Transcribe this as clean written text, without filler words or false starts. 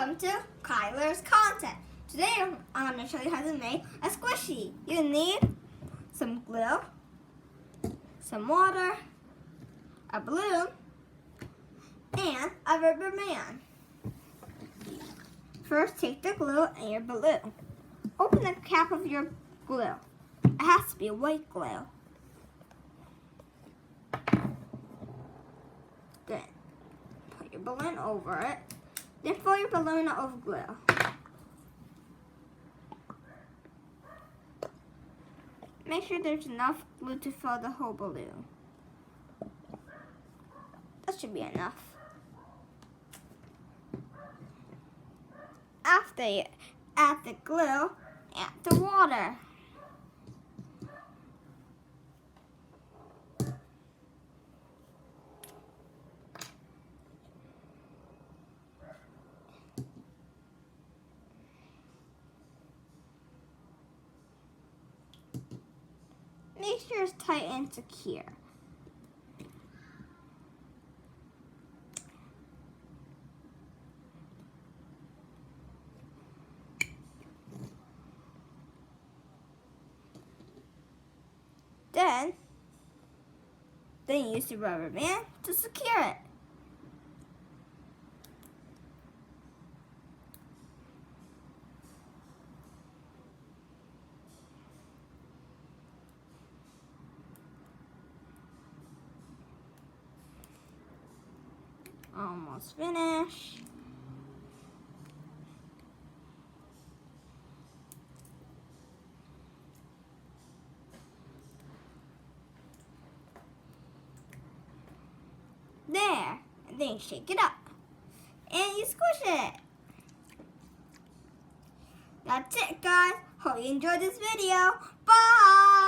Welcome to Kyler's Content. Today I'm going to show you how to make a squishy. You need some glue, some water, a balloon, and a rubber band. First, take the glue and your balloon. Open the cap of your glue. It has to be white glue. Then, put your balloon over it. Then fill your balloon up with glue. Make sure there's enough glue to fill the whole balloon. That should be enough. After you add the glue, add the water. Make sure it's tight and secure. Then use the rubber band to secure it. Almost finished. There, and then you shake it up and you squish it. That's it, guys. Hope you enjoyed this video. Bye.